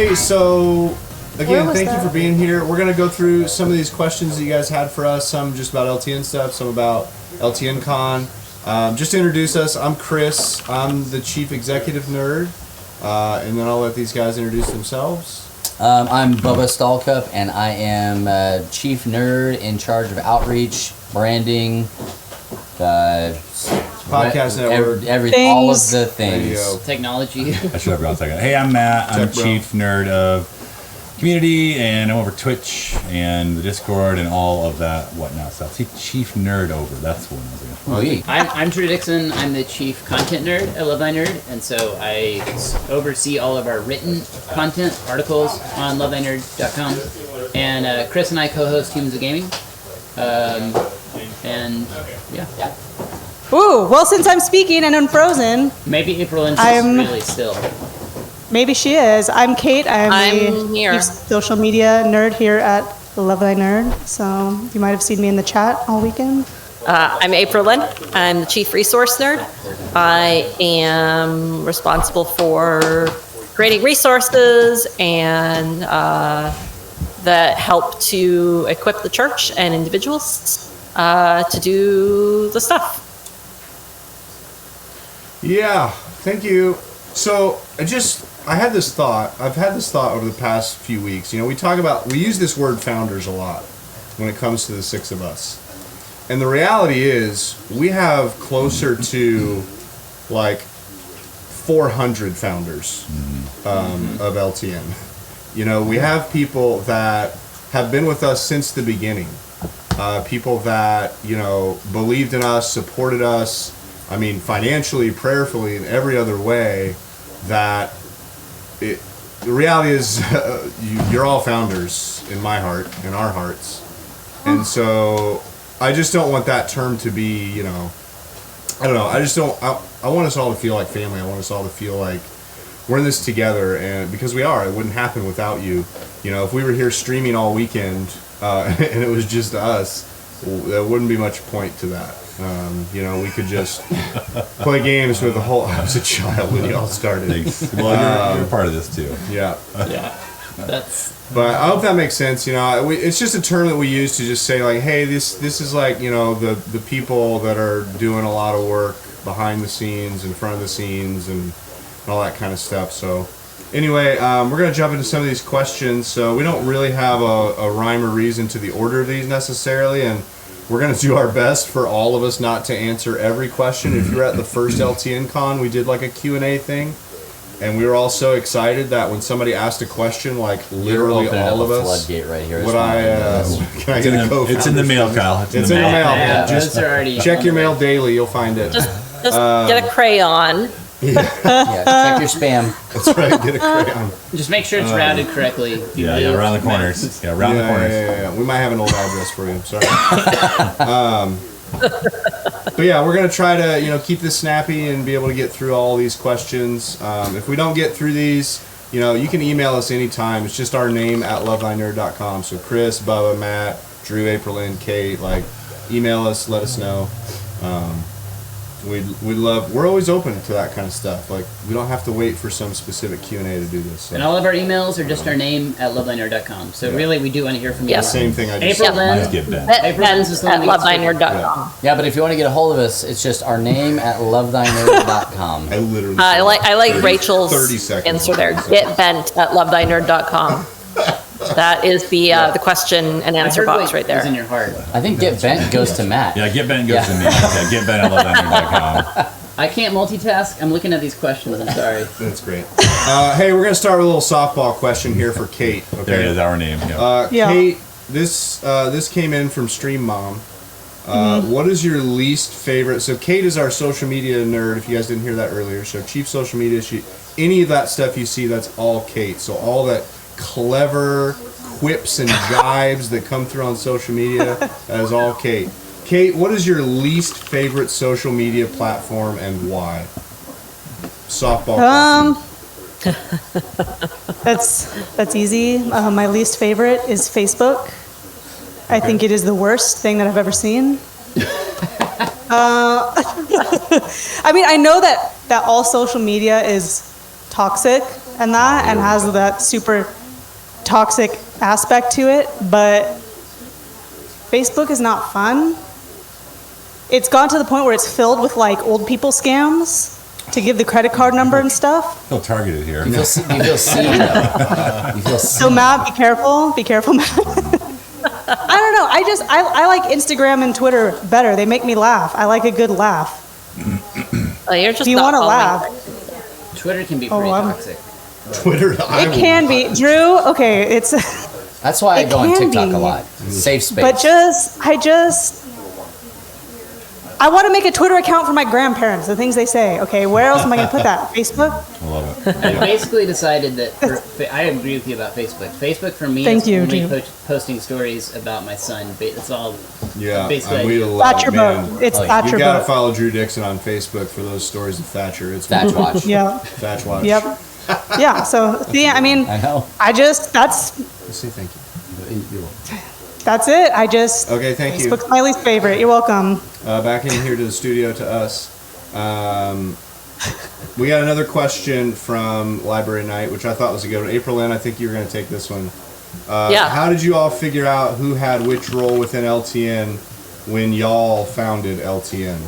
Hey, so again, thank you for being here. We're going to go through some of these questions that you guys had for us, some just about LTN stuff, some about LTN Con. Just to introduce us, I'm Chris. I'm the Chief Executive Nerd, and then I'll let these guys introduce themselves. I'm Bubba Stallcup, and I am Chief Nerd in charge of outreach, branding, Podcast network, everything, all of the things. Radio. Technology. I should have brought a second. Hey, I'm Matt. I'm Chief Nerd of Community, and I'm over Twitch and the Discord and all of that whatnot stuff. See, Chief Nerd over. That's what I was going to I'm Drew Dixon. I'm the Chief Content Nerd at Love Thy Nerd, and so I oversee all of our written content, articles on lovethynerd.com. And Chris and I co-host Humans of Gaming. And yeah. Ooh, well, since I'm speaking and unfrozen, Maybe April-Lyn is really still. maybe she is. I'm Kate. I'm here. the social media nerd here at Love Thy Nerd. So you might have seen me in the chat all weekend. I'm April-Lyn. I'm the Chief Resource Nerd. I am responsible for creating resources and that help to equip the church and individuals to do the stuff. Yeah, thank you. So I had this thought. I've had this thought over the past few weeks. You know, we use this word founders a lot when it comes to the six of us. And the reality is we have closer to like 400 founders of LTN. You know, we have people that have been with us since the beginning. People that, you know, believed in us, supported us, I mean, financially, prayerfully, in every other way. The reality is you're all founders in my heart, in our hearts. And so I just don't want that term to be, you know, I don't know. I want us all to feel like family. I want us all to feel like we're in this together, and because we are, it wouldn't happen without you. You know, if we were here streaming all weekend and it was just us, there wouldn't be much point to that. You know, we could just play games with the whole. I was a child when you all started. Thanks. Well, you're part of this too. Yeah. Yeah. But I hope that makes sense. You know, it's just a term that we use to just say like, hey, this is like, you know, the people that are doing a lot of work behind the scenes, in front of the scenes, and all that kind of stuff. So anyway, we're going to jump into some of these questions. So we don't really have a rhyme or reason to the order of these necessarily, and we're going to do our best for all of us not to answer every question. If you were at the first LTN Con, we did like a Q&A thing, and we were all so excited that when somebody asked a question, like literally all of us, floodgate right here. can I get a co-founder? It's in the mail, Kyle. It's in the mail. Yeah, Just those are already check your mail daily. You'll find it. Just get a crayon. Yeah, check your spam. That's right. Get a crayon. Just make sure it's routed correctly. Yeah, around the corners. Yeah, around the corners. Yeah. We might have an old address for you. Sorry. But yeah, we're gonna try to, you know, keep this snappy and be able to get through all these questions. If we don't get through these, you know, you can email us anytime. It's just our name at lovethynerd.com. So Chris, Bubba, Matt, Drew, April-Lyn, Kate, like, email us, let us know. We're always open to that kind of stuff. Like, we don't have to wait for some specific Q&A to do this. So. And all of our emails are just our name at lovethynerd.com. So really, we do want to hear from you. Yeah. Same thing I just April-Lyn. Get Ben. April-Lyn's is the one At that gets lovethynerd.com. Yeah, but if you want to get a hold of us, it's just our name at lovethynerd.com. I literally I like 30 Rachel's 30 seconds. answer there. Get bent at lovethynerd.com. That is the question and answer box right Is in there. your heart. I think Get Bent goes to Matt. Yeah, get Ben goes to me. Yeah, get Ben at lovethynerd.com. I can't multitask. I'm looking at these questions. I'm sorry. That's great. Hey, we're gonna start with a little softball question here for Kate. Okay. There it is, our name. Yeah. Yeah. Kate, this came in from Stream Mom. What is your least favorite? So Kate is our social media nerd. If you guys didn't hear that earlier, so chief social media. Any of that stuff you see, that's all Kate. So all that clever quips and jibes that come through on social media, that is all Kate. Kate, what is your least favorite social media platform and why? Softball question. That's easy. My least favorite is Facebook. I think it is the worst thing that I've ever seen. I mean, I know that all social media is toxic, and that, and has that super toxic aspect to it, but Facebook is not fun. It's gone to the point where it's filled with like old people scams to give the credit card number and stuff. Feel targeted here. You feel seen, though. You feel So seen. Matt, be careful, Matt. I don't know. I like Instagram and Twitter better. They make me laugh. I like a good laugh. You're just If you not want to following. laugh, Twitter can be pretty toxic. Twitter. it can be. Drew, okay, it's. That's why I It go on can TikTok be. a lot. Safe space. But I want to make a Twitter account for my grandparents. The things they say. Okay, where else am I going to put that? Facebook. I love it. I basically decided that I agree with you about Facebook. Facebook for me Thank is you, only Drew. posting stories about my son. It's all Yeah, basically. we love Thatcher it, man. boat. It's Oh, yeah. Thatcher You gotta boat. follow Drew Dixon on Facebook for those stories of Thatcher. It's Thatch watch. Yeah. Thatch Watch. Yep. Yeah. So see, I mean, I know. Let's say thank you. that's it. Okay, thank you. Facebook's my least favorite. You're welcome. Back in here to the studio to us. We got another question from Library Night, which I thought was a good one. April-Lyn, I think you were going to take this one. Yeah. How did you all figure out who had which role within LTN when y'all founded LTN?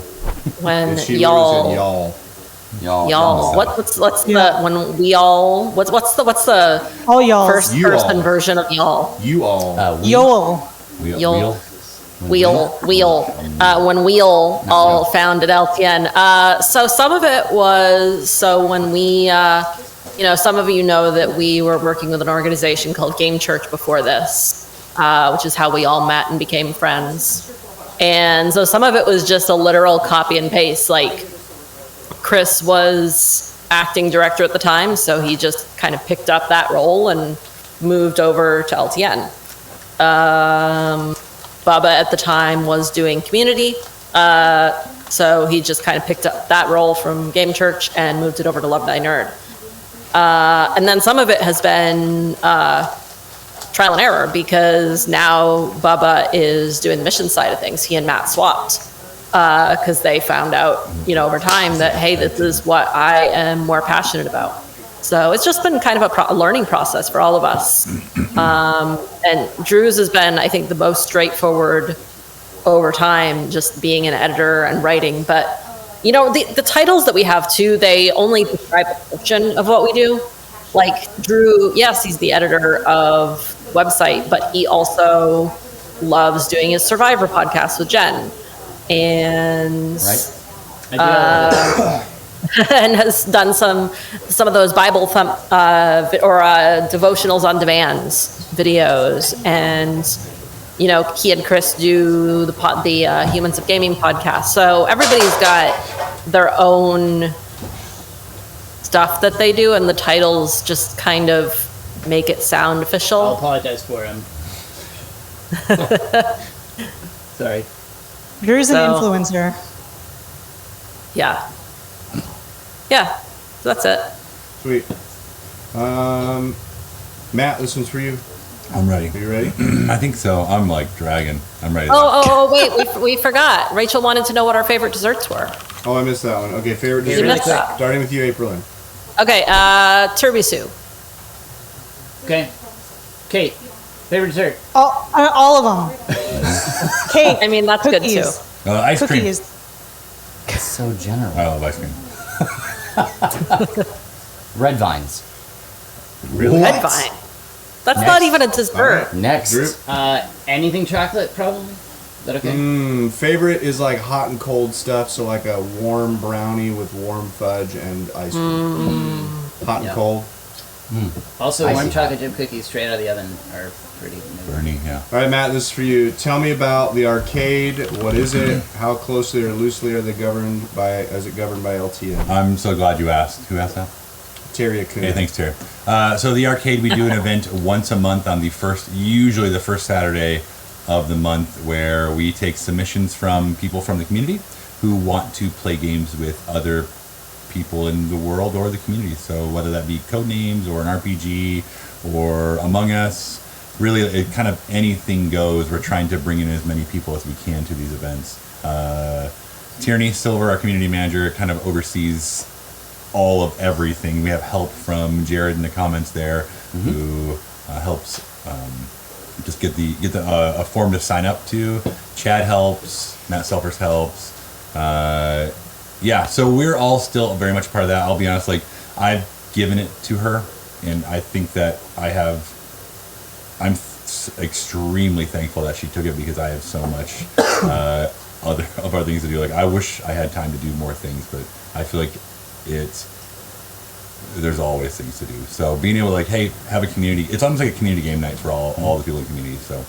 When And she literally said y'all, Y'all. what's Yeah. the when we all what's the All y'all. first You person all. version of y'all? You all. Y'all. You'll- when Wheel all founded LTN. So some of it was, when we, some of you know that we were working with an organization called Game Church before this, which is how we all met and became friends. And so some of it was just a literal copy and paste. Like Chris was acting director at the time, so he just kind of picked up that role and moved over to LTN. Bubba at the time was doing community, so he just kind of picked up that role from Game Church and moved it over to Love Thy Nerd. And then some of it has been trial and error, because now Bubba is doing the mission side of things. He and Matt swapped because they found out, over time that, hey, this is what I am more passionate about. So it's just been kind of a learning process for all of us. And Drew's has been, I think, the most straightforward over time, just being an editor and writing. But, the titles that we have, too, they only describe a portion of what we do. Like Drew, yes, he's the editor of the website, but he also loves doing his Survivor podcast with Jen. And... Right? I do have and has done some of those Bible devotionals on demand videos, and he and Chris do the Humans of Gaming podcast. So everybody's got their own stuff that they do, and the titles just kind of make it sound I'll official. apologize for him. Sorry. Drew's an So- influencer. Yeah, so that's it. Sweet. Matt, this one's for you. I'm ready. Are you ready? I think so. I'm like dragging. I'm ready. Wait, we forgot. Rachel wanted to know what our favorite desserts were. Oh, I missed that one. Okay, favorite You dessert. missed that. Starting with you, April-Lyn. Okay, tiramisu. Okay. Kate, favorite dessert? All of them. Cake. I mean, that's good too. cookies. Ice cream. Cookies. It's so general. I love ice cream. Red vines. Really? Red vine. That's Next. not even a dessert. Next. Drew? Anything chocolate, probably? Is that okay? Favorite is like hot and cold stuff, so like a warm brownie with warm fudge and ice cream. Hot and Yeah. cold. Also, I warm see. chocolate chip cookies straight out of the oven are pretty amazing. Bernie, yeah. All right, Matt, this is for you. Tell me about the arcade. What is it? How closely or loosely are they governed by? Is it governed by LTN? I'm so glad you asked. Who asked that? Terry Acuna. Okay, thanks, Terry. So the arcade, we do an event once a month on usually the first Saturday of the month, where we take submissions from people from the community who want to play games with other people in the world or the community. So whether that be Codenames or an RPG or Among Us, really it kind of anything goes. We're trying to bring in as many people as we can to these events. Tierney Silver, our community manager, kind of oversees all of everything. We have help from Jared in the comments there, who helps just get a form to sign up to. Chad helps. Matt Selfers helps. So we're all still very much a part of that. I'll be honest, like, I've given it to her, and I think that I'm extremely thankful that she took it, because I have so much other things to do. Like, I wish I had time to do more things, but I feel like there's always things to do. So being able to, like, hey, have a community, it's almost like a community game night for all the people in the community. So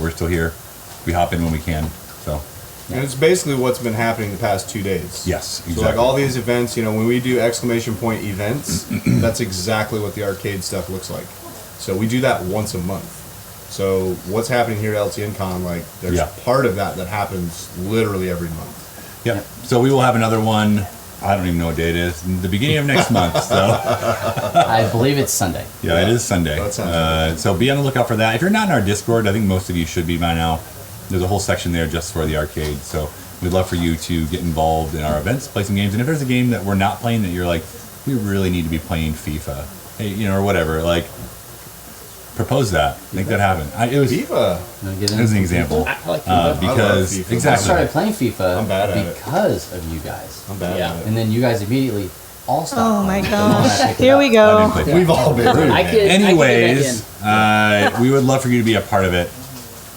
we're still here. We hop in when we can. So. And it's basically what's been happening the past 2 days. Yes, exactly. So like all these events, when we do exclamation point events, that's exactly what the arcade stuff looks like. So we do that once a month. So what's happening here at LTN Con, like, there's part of that happens literally every month. Yep. So we will have another one. I don't even know what day it is. In the beginning of next month. So I believe it's Sunday. Yeah, it is Sunday. That sounds so be on the lookout for that. If you're not in our Discord, I think most of you should be by now. There's a whole section there just for the arcade. So we'd love for you to get involved in our events, play some games. And if there's a game that we're not playing that you're like, we really need to be playing FIFA, hey, or whatever, like, propose that, make that happen. It was FIFA. It was an example. I like FIFA. Because FIFA. I exactly. started playing FIFA I'm bad at it. because of you guys. I'm bad at it. And then you guys immediately all stopped. Oh my playing. gosh. Here we I go. didn't play FIFA. We've all been rude. I could get Anyways, back in. we would love for you to be a part of it,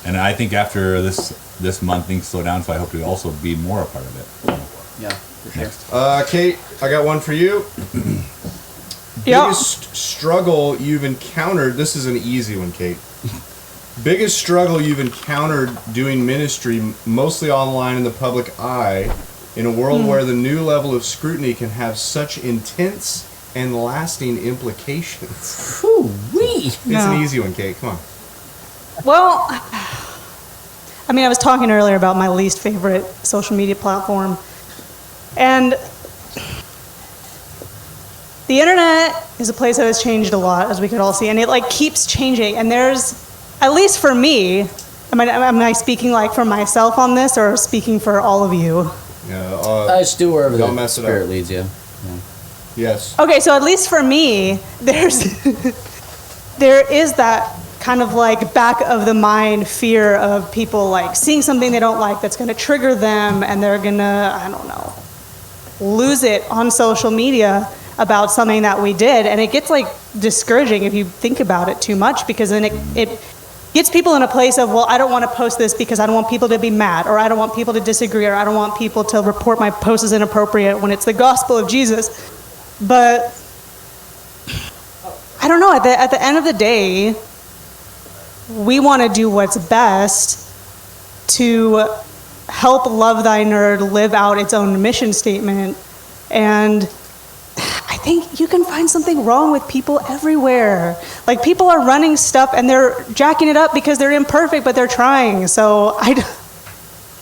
and I think after this month things slow down, so I hope to also be more a part of it. Yeah, for sure. Kate, I got one for you. Yeah. Biggest struggle you've encountered. This is an easy one, Kate. Biggest struggle you've encountered doing ministry, mostly online in the public eye, in a world where the new level of scrutiny can have such intense and lasting implications. Woo-wee! It's an easy one, Kate. Come on. Well, I mean, I was talking earlier about my least favorite social media platform. And the internet is a place that has changed a lot, as we could all see, and it like keeps changing. And there's, at least for me, am I speaking like for myself on this, or speaking for all of you? Yeah. Just do wherever Don't the mess it spirit up. leads you. Yes. Okay, so at least for me, there is that kind of like back of the mind fear of people like seeing something they don't like that's going to trigger them, and they're going to, I don't know, lose it on social media about something that we did. And it gets like discouraging if you think about it too much, because then it gets people in a place of, well, I don't want to post this because I don't want people to be mad, or I don't want people to disagree, or I don't want people to report my post as inappropriate when it's the gospel of Jesus. But I don't know, at the end of the day, we want to do what's best to help Love Thy Nerd live out its own mission statement. And I think you can find something wrong with people everywhere. Like, people are running stuff and they're jacking it up because they're imperfect, but they're trying. So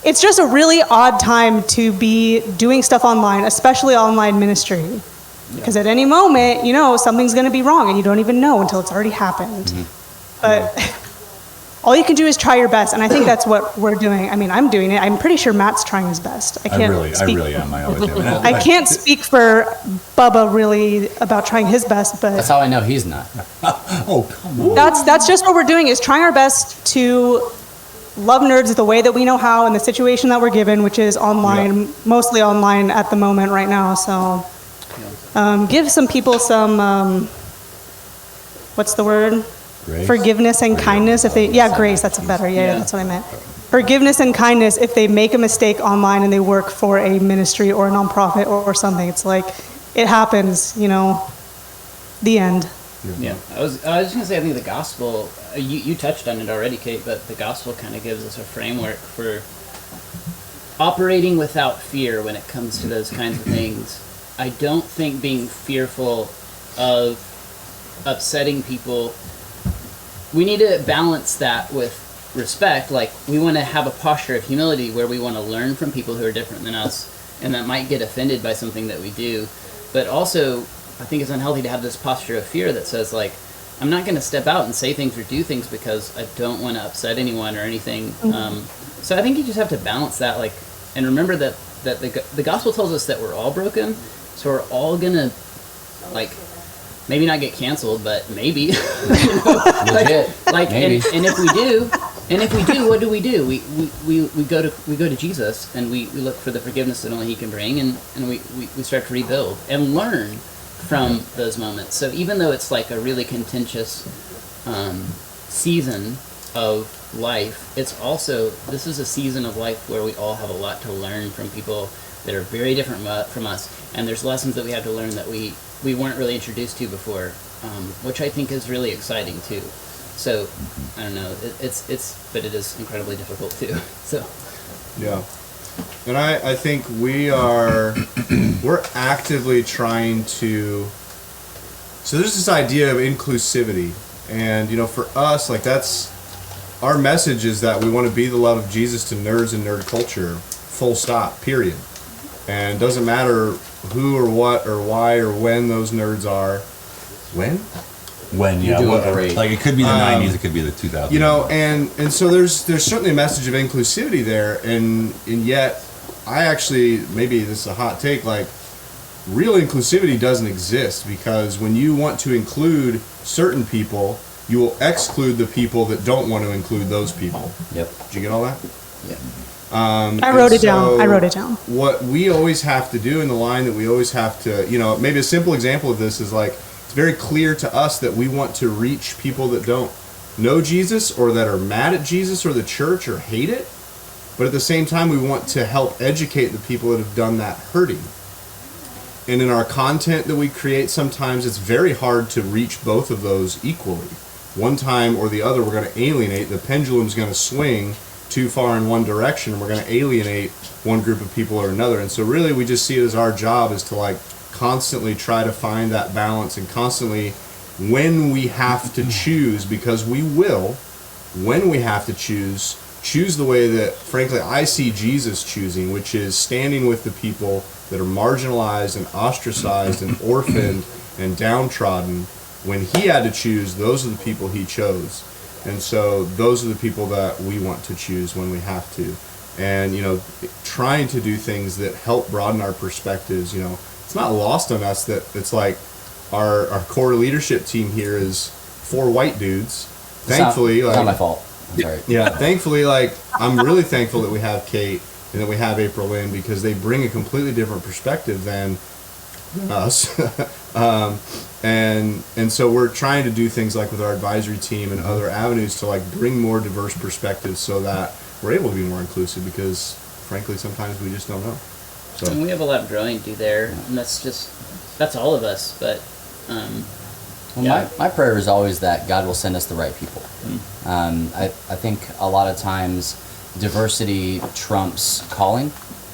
it's just a really odd time to be doing stuff online, especially online ministry. Because at any moment, something's going to be wrong and you don't even know until it's already happened. But all you can do is try your best, and I think that's what we're doing. I mean, I'm doing it. I'm pretty sure Matt's trying his best. I really am. I always am. I can't speak for Bubba really about trying his best, but That's how I know he's not. Oh, come on. that's just what we're doing, is trying our best to love nerds the way that we know how in the situation that we're given, which is online, mostly online at the moment right now. So give some people some, what's the word? Grace? Forgiveness and kindness. Grace, that's a better, that's what I meant. Forgiveness and kindness if they make a mistake online and they work for a ministry or a nonprofit or something. It's like, it happens, the end. Yeah, I was just gonna say, I think the gospel, you touched on it already, Kate, but the gospel kind of gives us a framework for operating without fear when it comes to those kinds of things. I don't think being fearful of upsetting people, we need to balance that with respect. Like, we want to have a posture of humility where we want to learn from people who are different than us and that might get offended by something that we do. But also, I think it's unhealthy to have this posture of fear that says, like, I'm not going to step out and say things or do things because I don't want to upset anyone or anything. So I think you just have to balance that, like, and remember that the gospel tells us that we're all broken, So we're all gonna, like, maybe not get canceled, but maybe. You know? Legit. Like, Maybe. and if we do, what do? We go to Jesus, and we look for the forgiveness that only He can bring, and we start to rebuild and learn from those moments. So even though it's like a really contentious season of life, it's also, this is a season of life where we all have a lot to learn from people that are very different from us, and there's lessons that we have to learn that we weren't really introduced to before, which I think is really exciting too. So I don't know, but it is incredibly difficult too. So Yeah. And I think we're actively trying to, so there's this idea of inclusivity. And, for us, like, that's, our message is that we want to be the love of Jesus to nerds and nerd culture, full stop, period. And it doesn't matter who or what or why or when those nerds are. When? When, yeah. You're doing great. Like, it could be the 90s, it could be the 2000s. And so there's certainly a message of inclusivity there, and yet, I actually, maybe this is a hot take, like, real inclusivity doesn't exist, because when you want to include certain people, you will exclude the people that don't want to include those people. Yep. Did you get all that? Yep. I wrote it down. What we always have to do, in the line that we always have to, maybe a simple example of this is, like, it's very clear to us that we want to reach people that don't know Jesus, or that are mad at Jesus or the church or hate it. But at the same time, we want to help educate the people that have done that hurting. And in our content that we create, sometimes it's very hard to reach both of those equally. One time or the other, we're going to alienate. The pendulum's going to swing too far in one direction, and we're going to alienate one group of people or another. And so really, we just see it as our job is to, like, constantly try to find that balance, and constantly, when we have to choose, because we will, when we have to choose the way that, frankly, I see Jesus choosing, which is standing with the people that are marginalized and ostracized and orphaned and downtrodden. When He had to choose, those are the people He chose. And so those are the people that we want to choose when we have to. And, trying to do things that help broaden our perspectives, it's not lost on us that it's like our core leadership team here is 4 white dudes. Thankfully, it's not my fault. I'm sorry. Yeah, thankfully, like, I'm really thankful that we have Kate and that we have April-Lyn, because they bring a completely different perspective than us. And so we're trying to do things like with our advisory team and other avenues to, like, bring more diverse perspectives so that we're able to be more inclusive, because frankly sometimes we just don't know. So and we have a lot of growing to do there, and that's all of us. But my prayer is always that God will send us the right people. I think a lot of times diversity trumps calling.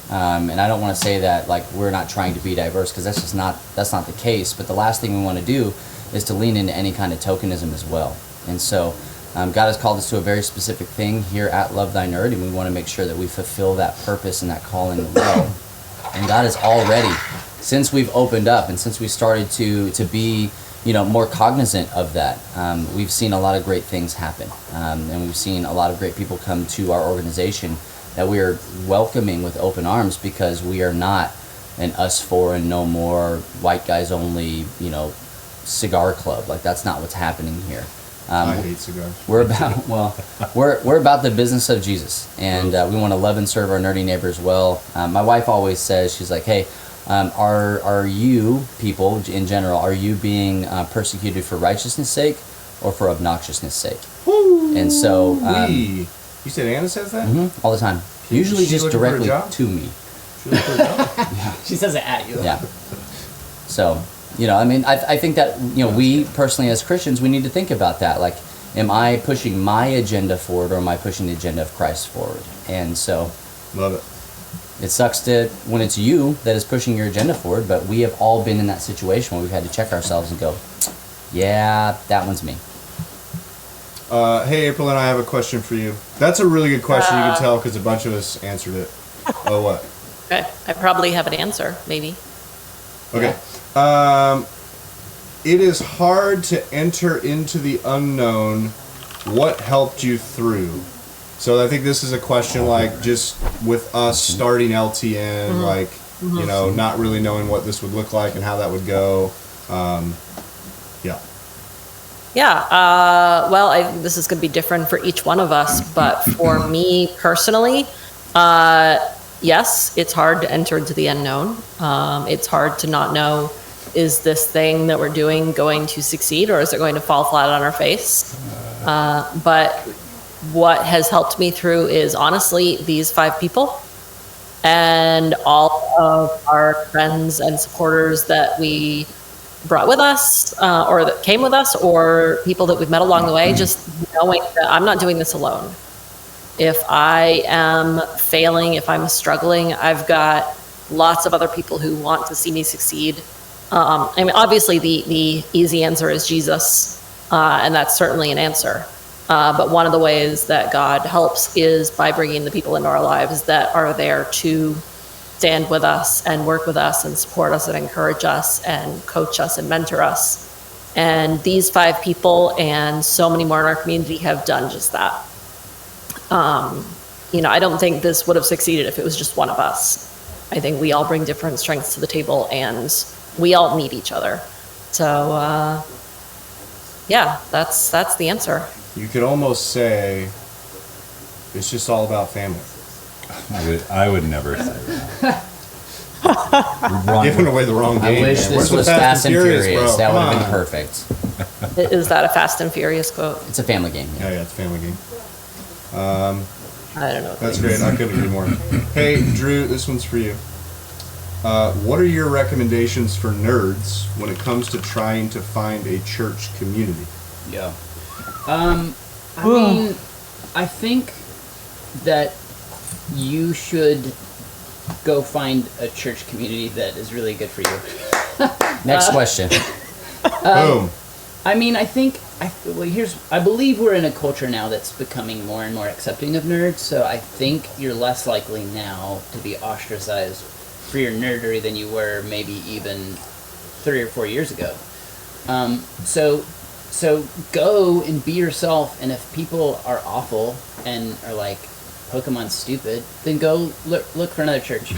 And I don't want to say that, like, we're not trying to be diverse, because that's not the case. But the last thing we want to do is to lean into any kind of tokenism as well. And so God has called us to a very specific thing here at Love Thy Nerd, and we want to make sure that we fulfill that purpose and that calling well. And God has already, since we've opened up and since we started to be more cognizant of that, we've seen a lot of great things happen, and we've seen a lot of great people come to our organization that we are welcoming with open arms, because we are not an us four and no more white guys only, cigar club. Like, that's not what's happening here. I hate cigars. We're about the business of Jesus, and we want to love and serve our nerdy neighbors well. My wife always says, she's like, hey, are you people in general, are you being persecuted for righteousness' sake or for obnoxiousness' sake? Woo! And so you said Anna says that? all the time. Usually just directly to me. She looking for a job? Yeah. she says it at you. Yeah. So, I think that, we personally as Christians, we need to think about that. Like, am I pushing my agenda forward, or am I pushing the agenda of Christ forward? And so, Love it. It sucks when it's you that is pushing your agenda forward, but we have all been in that situation where we've had to check ourselves and go, yeah, that one's me. Hey, April-Lyn, I have a question for you. That's a really good question. You can tell because a bunch of us answered it. Oh, what? Okay, I probably have an answer, maybe. Okay. It is hard to enter into the unknown. What helped you through? So I think this is a question, like, just with us starting LTN, like, you know, not really knowing what this would look like and how that would go. Yeah. Yeah, well, this is going to be different for each one of us, but for me personally, yes, it's hard to enter into the unknown. It's hard to not know, is this thing that we're doing going to succeed, or is it going to fall flat on our face? But what has helped me through is honestly these 5 people and all of our friends and supporters that we brought with us, or that came with us, or people that we've met along the way, just knowing that I'm not doing this alone. If I am failing, if I'm struggling, I've got lots of other people who want to see me succeed. I mean, obviously the easy answer is Jesus, and that's certainly an answer. But one of the ways that God helps is by bringing the people into our lives that are there to stand with us and work with us and support us and encourage us and coach us and mentor us. And these 5 people and so many more in our community have done just that. You know, I don't think this would have succeeded if it was just one of us. I think we all bring different strengths to the table and we all need each other. So, yeah, that's the answer. You could almost say it's just all about family. I would never say that. Giving away the wrong game. I wish man. Where's this the was Fast and Furious. bro? That Come would have been on. perfect. Is that a Fast and Furious quote? It's a family game. Yeah, it's a family game. I don't know. That's great. I couldn't agree more. Hey, Drew, this one's for you. What are your recommendations for nerds when it comes to trying to find a church community? Yeah. I mean, I think that you should go find a church community that is really good for you. Next question. Boom. I mean, I believe we're in a culture now that's becoming more and more accepting of nerds, so I think you're less likely now to be ostracized for your nerdery than you were maybe even 3 or 4 years ago. So go and be yourself, and if people are awful and are like Pokemon stupid, then go look for another church.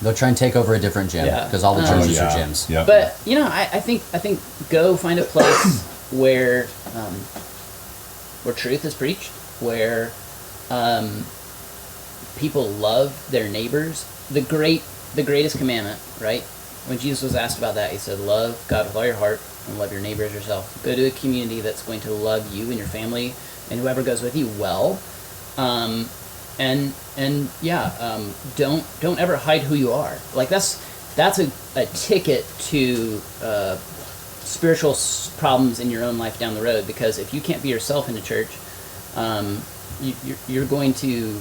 They'll try and take over a different gym Yeah. because all the churches are gyms. Yeah. But you know, I think go find a place where truth is preached, where people love their neighbors. The greatest commandment, right? When Jesus was asked about that, he said, "Love God with all your heart and love your neighbor as yourself." Go to a community that's going to love you and your family and whoever goes with you well. Don't ever hide who you are. Like that's a ticket to spiritual problems in your own life down the road, because if you can't be yourself in the church, you're going to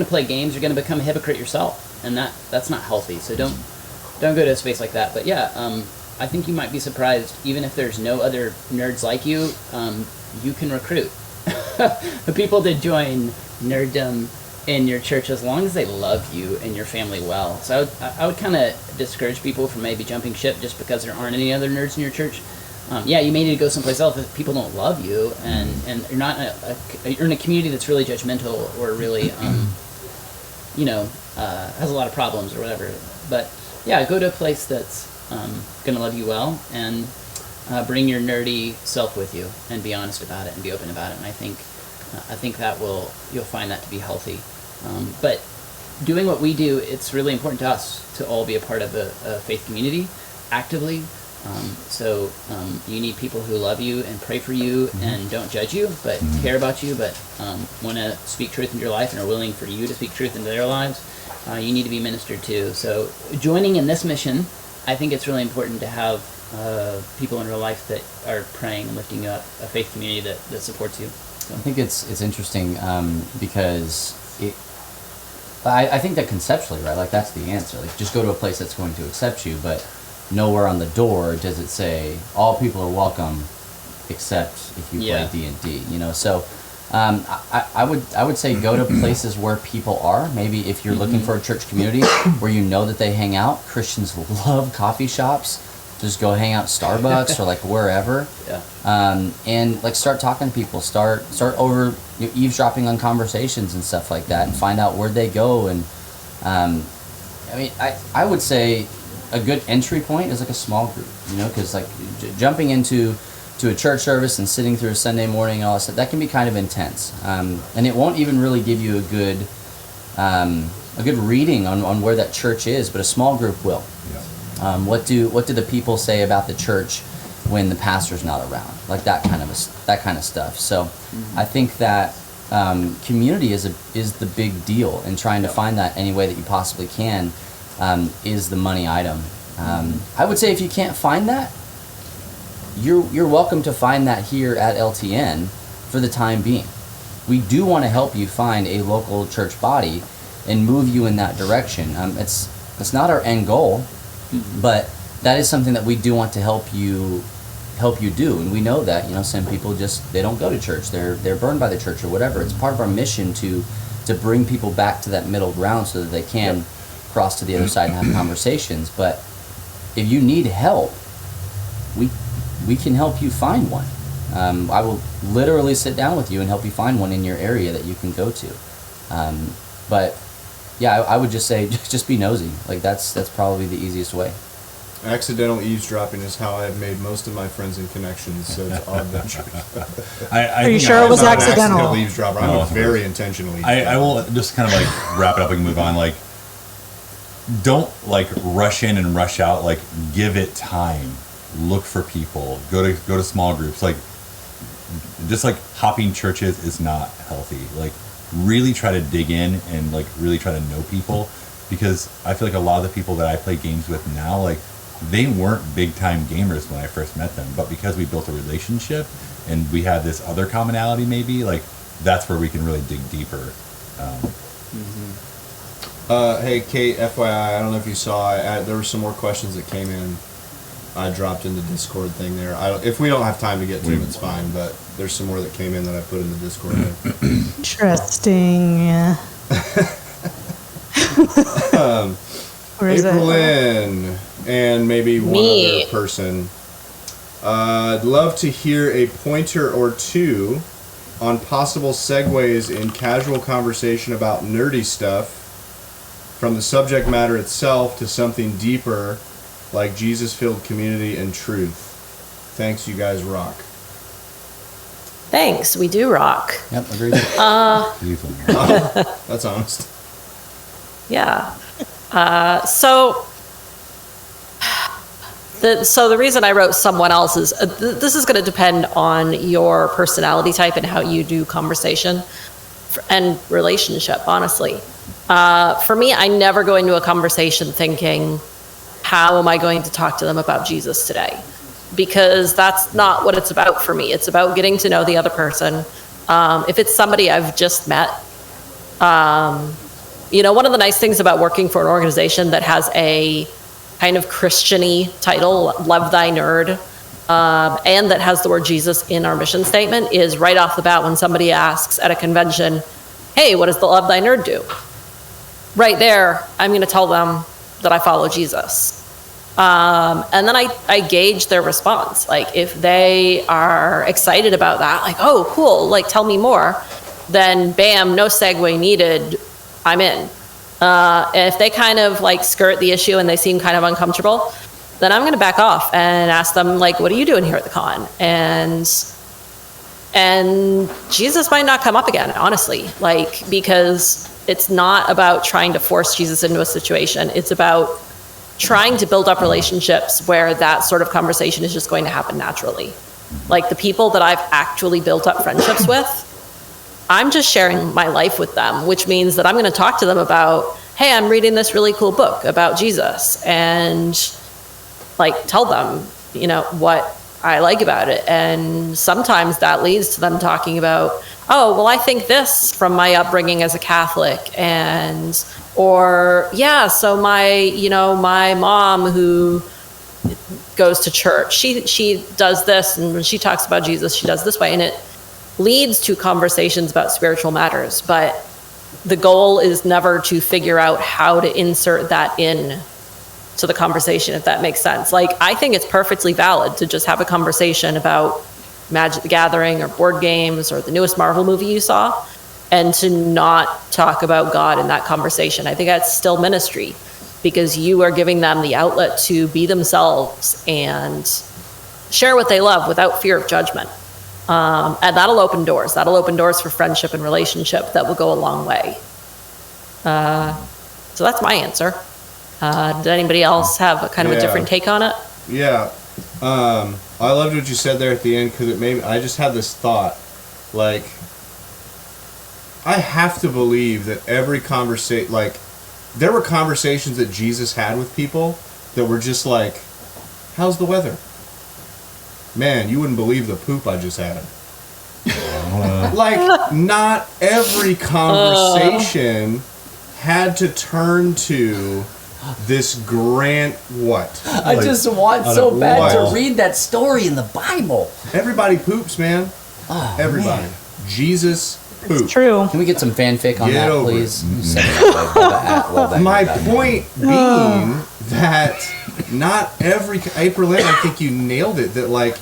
play games. You're going to become a hypocrite yourself, and that's not healthy. So don't go to a space like that. But yeah, I think you might be surprised, even if there's no other nerds like you, you can recruit the people to join nerddom in your church as long as they love you and your family well. So I would kind of discourage people from maybe jumping ship just because there aren't any other nerds in your church. Yeah, you may need to go someplace else if people don't love you, and you're not you're in a community that's really judgmental or really has a lot of problems or whatever. But yeah, go to a place that's gonna love you well, and bring your nerdy self with you and be honest about it and be open about it. And I think that you'll find that to be healthy. But doing what we do, it's really important to us to all be a part of a faith community actively. So you need people who love you and pray for you and don't judge you, but care about you, but want to speak truth into your life and are willing for you to speak truth into their lives. You need to be ministered to. So joining in this mission, I think it's really important to have people in real life that are praying and lifting you up, a faith community that supports you. So. I think it's interesting because I think that conceptually, right, like that's the answer. Like just go to a place that's going to accept you, but nowhere on the door does it say all people are welcome except if you play D&D, you know. So I would say go to places where people are. Maybe if you're looking for a church community where you know that they hang out. Christians love coffee shops. Just go hang out at Starbucks or like wherever. Yeah. And like start talking to people. Start over eavesdropping on conversations and stuff like that, and find out where they go and I mean, I would say a good entry point is like a small group, you know, because like jumping into a church service and sitting through a Sunday morning and all that stuff, that can be kind of intense. And it won't even really give you a good reading on where that church is, but a small group will. Yeah. What do the people say about the church when the pastor's not around? Like that kind of stuff. So I think that community is the big deal, and trying to find that any way that you possibly can is the money item. I would say if you can't find that, you're welcome to find that here at LTN for the time being. We do want to help you find a local church body and move you in that direction. It's not our end goal, but that is something that we do want to help you do. And we know that, you know, some people they don't go to church. They're burned by the church or whatever. It's part of our mission to bring people back to that middle ground so that they can cross to the other side and have conversations. But if you need help, we can help you find one. I will literally sit down with you and help you find one in your area that you can go to. But yeah, I would just say just be nosy. Like that's probably the easiest way. Accidental eavesdropping is how I have made most of my friends and connections, so it's odd ventures. Are you sure it was I'm not an accidental? accidental eavesdropper. I'm No, a very intentional eavesdropper. I will just kind of like wrap it up and move on. Like, don't like rush in and rush out. Like, give it time. Look for people. Go to small groups. Like, just like hopping churches is not healthy. Like, really try to dig in and like really try to know people, because I feel like a lot of the people that I play games with now, like, they weren't big time gamers when I first met them, but because we built a relationship and we had this other commonality, maybe like that's where we can really dig deeper. Hey, Kate, FYI, I don't know if you saw, there were some more questions that came in. I dropped in the Discord thing there. If we don't have time to get to them, it's fine, but there's some more that came in that I put in the Discord. Interesting. Where is it? April-Lyn and maybe one Me. other person. I'd love to hear a pointer or two on possible segues in casual conversation about nerdy stuff from the subject matter itself to something deeper like Jesus-filled community and truth. Thanks, you guys rock. Thanks, we do rock. Yep, agreed. That's honest. Yeah. So the reason I wrote someone else is this is going to depend on your personality type and how you do conversation and relationship, honestly. For me, I never go into a conversation thinking, how am I going to talk to them about Jesus today? Because that's not what it's about for me. It's about getting to know the other person. If it's somebody I've just met, you know, one of the nice things about working for an organization that has a kind of Christian-y title, Love Thy Nerd, and that has the word Jesus in our mission statement, is right off the bat when somebody asks at a convention, hey, what does the Love Thy Nerd do? Right there, I'm going to tell them that I follow Jesus. And then I gauge their response. Like, if they are excited about that, like, oh, cool, like, tell me more, then bam, no segue needed, I'm in. If they kind of like skirt the issue and they seem kind of uncomfortable, then I'm going to back off and ask them, like, what are you doing here at the con? And Jesus might not come up again, honestly, like, because it's not about trying to force Jesus into a situation. It's about trying to build up relationships where that sort of conversation is just going to happen naturally. Like, the people that I've actually built up friendships with, I'm just sharing my life with them, which means that I'm going to talk to them about, hey, I'm reading this really cool book about Jesus, and like tell them, you know, what I like about it. And sometimes that leads to them talking about, oh, well, I think this from my upbringing as a Catholic, and, or, yeah, so my mom who goes to church, she does this, and when she talks about Jesus, she does this way, and it leads to conversations about spiritual matters. But the goal is never to figure out how to insert that in to the conversation, if that makes sense. Like, I think it's perfectly valid to just have a conversation about Magic the Gathering or board games or the newest Marvel movie you saw, and to not talk about God in that conversation. I think that's still ministry. because you are giving them the outlet to be themselves and share what they love without fear of judgment. And that'll open doors. That'll open doors for friendship and relationship that will go a long way. So that's my answer. Did anybody else have a kind of a different take on it? Yeah. I loved what you said there at the end, because it made I just had this thought, like, I have to believe that every conversation, like, there were conversations that Jesus had with people that were just like, how's the weather? Man, you wouldn't believe the poop I just had. Like, not every conversation had to turn to this grand what? I just want so bad to read that story in the Bible. Everybody poops, man. Oh, Everybody. man. Jesus poops. It's true. Can we get some fanfic on Get that, over please? Send it that way. My point being that not every April-Lyn, I think you nailed it. That like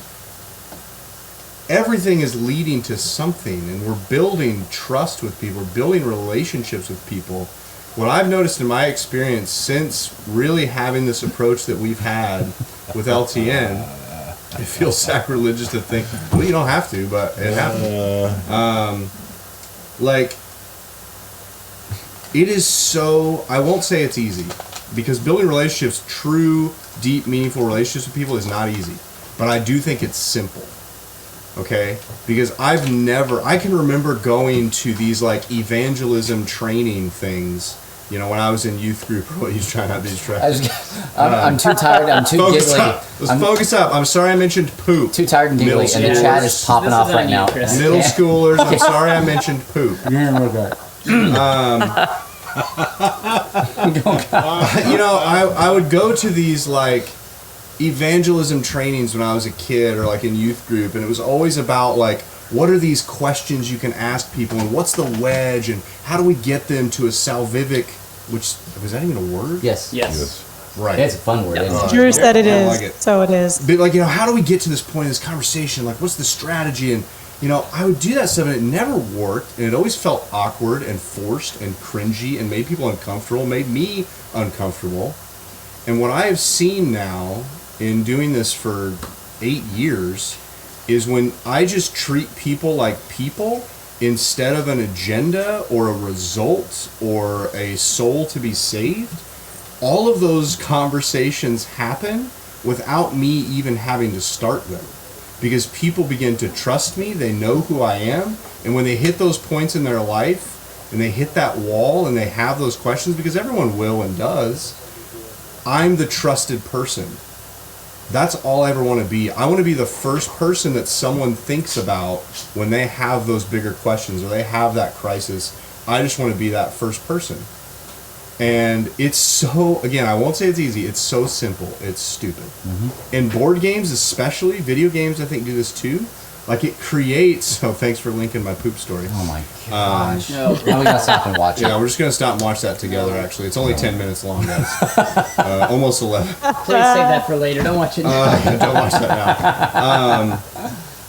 everything is leading to something, and we're building trust with people, we're building relationships with people. What I've noticed in my experience since really having this approach that we've had with LTN, it feels sacrilegious to think, well, you don't have to, but it happens. Like, it is so, I won't say it's easy, because building relationships, true, deep, meaningful relationships with people is not easy. But I do think it's simple. Okay? Because I can remember going to these like evangelism training things, you know, when I was in youth group or what you trying out these tracks. I'm too tired. I'm too giggly. Let's focus up. I'm sorry I mentioned poop. Too tired and giggly, and the chat is popping off right now. Middle schoolers, I'm sorry I mentioned poop. You know, I would go to these like evangelism trainings when I was a kid or like in youth group, and it was always about like, what are these questions you can ask people, and what's the wedge, and how do we get them to a salvific, which, was that even a word? Yes. Right. It's a fun word. Isn't it? Drew said it I is, like it. so it is. But like, you know, how do we get to this point in this conversation? Like, what's the strategy? And, you know, I would do that stuff and it never worked, and it always felt awkward and forced and cringy and made people uncomfortable, made me uncomfortable. And what I have seen now in doing this for 8 years is when I just treat people like people instead of an agenda or a result or a soul to be saved, all of those conversations happen without me even having to start them. Because people begin to trust me, they know who I am, and when they hit those points in their life, and they hit that wall, and they have those questions, because everyone will and does, I'm the trusted person. That's all I ever want to be. I want to be the first person that someone thinks about when they have those bigger questions, or they have that crisis. I just want to be that first person. And it's so, again, I won't say it's easy, it's so simple, it's stupid. In board games especially, video games I think do this too, like it creates, so thanks for linking my poop story. Oh my gosh. No. Now we gotta stop and watch it. Yeah, we're just going to stop and watch that together actually. It's only 10 minutes long, guys. Almost 11. Please save that for later. Don't watch it now. Don't watch that now.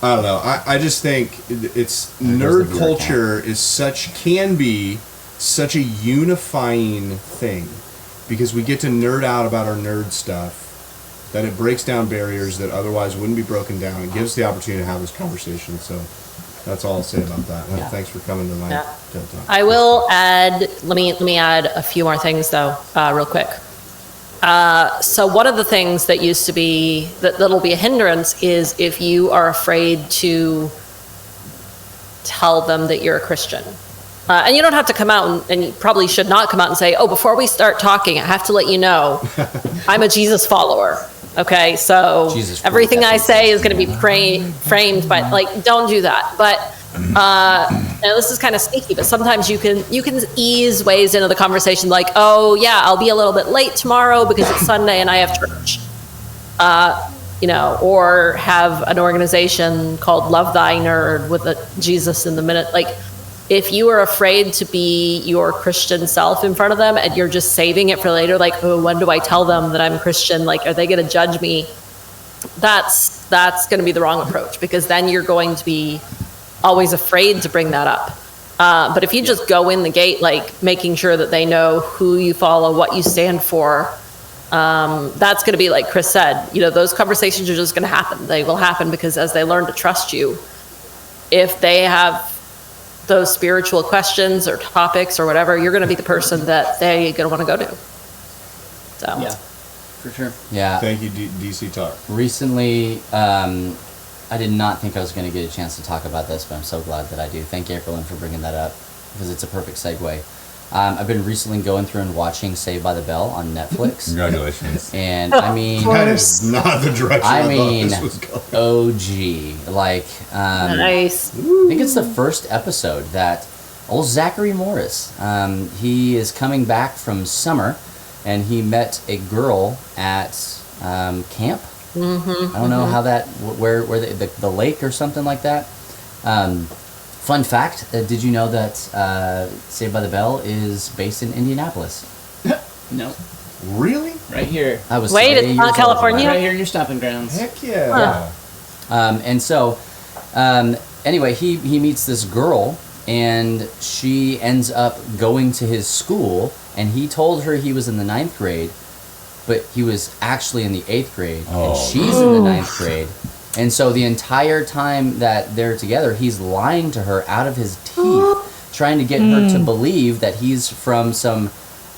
I don't know, I just think it's, nerd culture is can be such a unifying thing, because we get to nerd out about our nerd stuff, that it breaks down barriers that otherwise wouldn't be broken down. It gives the opportunity to have this conversation. So that's all I'll say about that. And thanks for coming to my TED Talk. I will add, let me add a few more things though, real quick. So one of the things that used to be, that'll be a hindrance is if you are afraid to tell them that you're a Christian. And you don't have to come out, and you probably should not come out and say, oh, before we start talking, I have to let you know, I'm a Jesus follower. Okay, so everything I say is going to be framed by, like, don't do that. But, and this is kind of sneaky, but sometimes you can ease ways into the conversation, like, oh, yeah, I'll be a little bit late tomorrow because it's Sunday and I have church. You know, or have an organization called Love Thy Nerd with a Jesus in the minute, like, if you are afraid to be your Christian self in front of them and you're just saving it for later, like, oh, when do I tell them that I'm Christian? Like, are they going to judge me? That's going to be the wrong approach, because then you're going to be always afraid to bring that up. But if you just go in the gate, like making sure that they know who you follow, what you stand for, that's going to be, like Chris said, those conversations are just going to happen. They will happen because as they learn to trust you, if they have those spiritual questions or topics or whatever, you're going to be the person that they're going to want to go to. So. Yeah, for sure. Yeah. Thank you, DC Talk. Recently, I did not think I was going to get a chance to talk about this, but I'm so glad that I do. Thank you, April-Lyn, for bringing that up, because it's a perfect segue. I've been recently going through and watching Saved by the Bell on Netflix. Congratulations. And I mean, That is not the direction I thought this was going. OG. Like, Nice. I think it's the first episode that old Zachary Morris, he is coming back from summer, and he met a girl at camp. I don't know how that, where the lake or something like that. Fun fact, did you know that Saved by the Bell is based in Indianapolis? No, Really? right here. I was Wait, today it's not years old when California? Right here in your stomping grounds. Heck yeah. And so, anyway, he meets this girl, and she ends up going to his school, and he told her he was in the 9th grade, but he was actually in the 8th grade, and she's in the 9th grade. And so the entire time that they're together, he's lying to her out of his teeth, trying to get her to believe that he's from some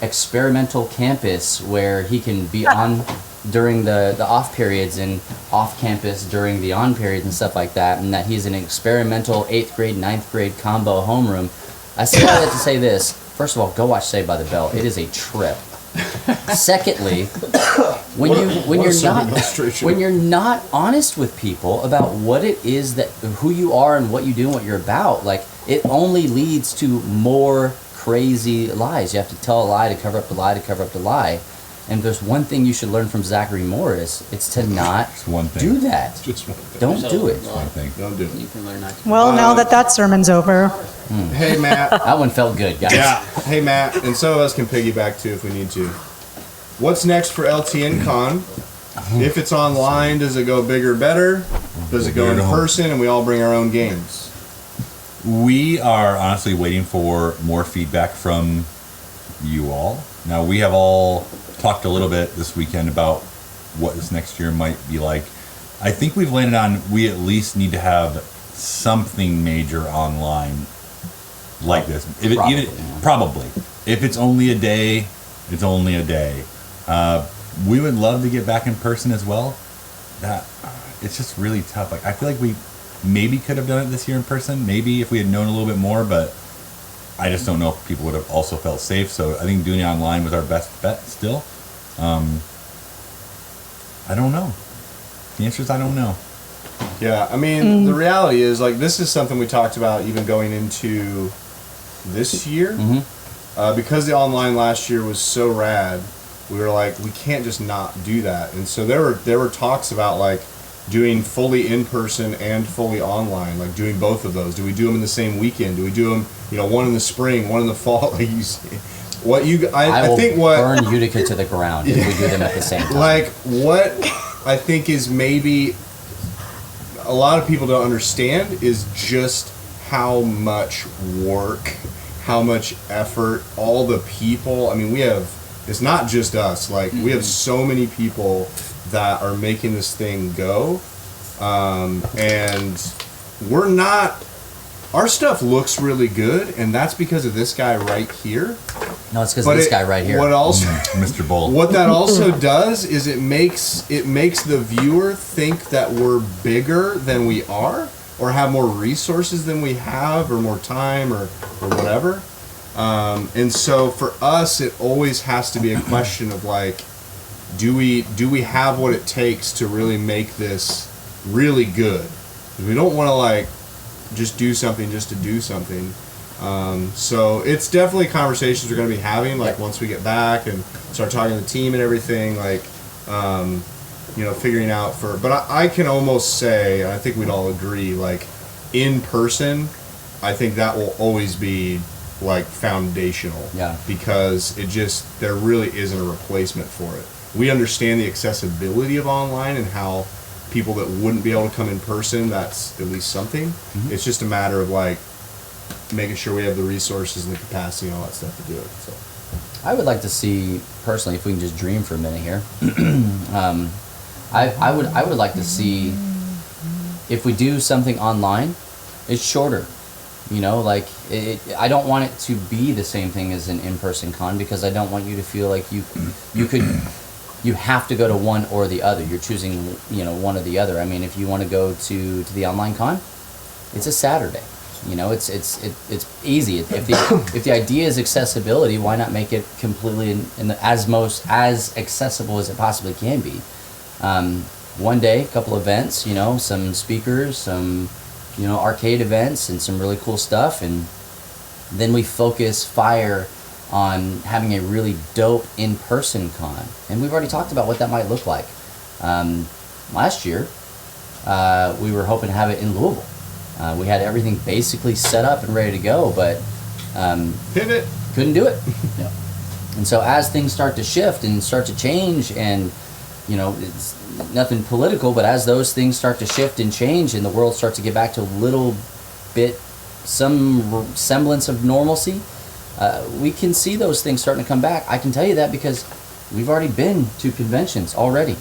experimental campus where he can be on during the off periods and off campus during the on periods and stuff like that, and that he's an experimental 8th grade, 9th grade combo homeroom. I say all that to say this. First of all, go watch Saved by the Bell. It is a trip. Secondly, when you're not honest with people about what it is that who you are and what you do and what you're about, like, it only leads to more crazy lies. You have to tell a lie to cover up the lie to cover up the lie. And if there's one thing you should learn from Zachary Morris, it's to not do that. Just one thing. Don't do it. One thing. Don't do it. You can learn not to. Well, now that sermon's over. Hey, Matt. That one felt good, guys. Yeah. Hey, Matt. And some of us can piggyback too if we need to. What's next for LTN Con? If it's online, does it go bigger, better? Does it go in person and we all bring our own games? We are honestly waiting for more feedback from you all. Now, we have all talked a little bit this weekend about what this next year might be like. I think we've landed on we at least need to have something major online like this. Probably. If it's only a day, it's only a day. We would love to get back in person as well. It's just really tough. Like, I feel like we maybe could have done it this year in person, maybe if we had known a little bit more, but I just don't know if people would have also felt safe. So I think doing it online was our best bet still. I don't know. The answer is I don't know. Yeah, I mean, the reality is, like, this is something we talked about even going into this year. Because the online last year was so rad, we were like, we can't just not do that. And so there were talks about, like, doing fully in person and fully online, like doing both of those. Do we do them in the same weekend? Do we do them, one in the spring, one in the fall? Like, you see, I think what burn Utica to the ground if we do them at the same time. Like, what I think is maybe a lot of people don't understand is just how much work, how much effort, all the people. I mean, it's not just us. Like, we have so many people that are making this thing go. And our stuff looks really good, and that's because of this guy right here. No, it's because of this guy right here. What also, Mr. Bull. What that also does is it makes the viewer think that we're bigger than we are, or have more resources than we have, or more time, or whatever. And so for us, it always has to be a question of, like, do we have what it takes to really make this really good? We don't want to, like, just do something just to do something. So it's definitely conversations we're going to be having, like, once we get back and start talking to the team and everything, like, figuring out but I can almost say, and I think we'd all agree, like, in person, I think that will always be, like, foundational. Yeah. Because there really isn't a replacement for it. We understand the accessibility of online and how people that wouldn't be able to come in person, that's at least something. It's just a matter of, like, making sure we have the resources and the capacity and all that stuff to do it. So. I would like to see, personally, if we can just dream for a minute here, I would like to see, if we do something online, it's shorter. You know, like, I don't want it to be the same thing as an in-person con, because I don't want you to feel like you have to go to one or the other. You're choosing, one or the other. I mean, if you want to go to the online con, it's a Saturday. It's easy. If the idea is accessibility, why not make it completely as accessible as it possibly can be? One day, a couple events, some speakers, some arcade events, and some really cool stuff, and then we focus fire on having a really dope in-person con. And we've already talked about what that might look like. Last year, we were hoping to have it in Louisville. We had everything basically set up and ready to go, but pivot, couldn't do it. Yeah. And so as things start to shift and start to change, and it's nothing political, but as those things start to shift and change and the world starts to get back to a little bit, some semblance of normalcy, we can see those things starting to come back. I can tell you that because we've already been to conventions already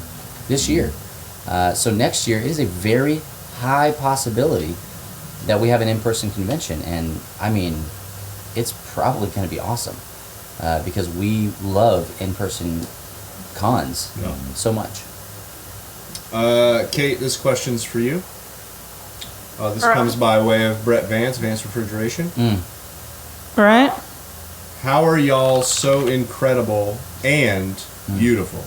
this year. So next year, it is a very high possibility that we have an in-person convention, and I mean, it's probably going to be awesome because we love in-person cons so much. Kate, this question's for you. This comes by way of Brett Vance Refrigeration. Right. How are y'all so incredible and beautiful?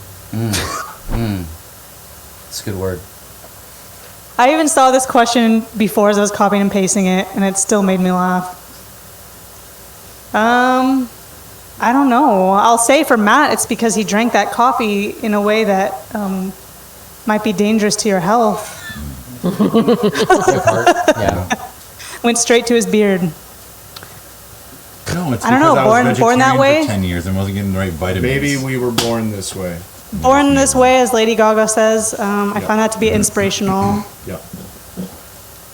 It's a good word. I even saw this question before as I was copying and pasting it, and it still made me laugh. I don't know. I'll say for Matt, it's because he drank that coffee in a way that might be dangerous to your health. Yeah. Went straight to his beard. No, it's I don't know, because I was born that vegetarian way? for 10 years and wasn't getting the right vitamins. Maybe we were born this way. Born this way, as Lady Gaga says. I find that to be inspirational. Yeah.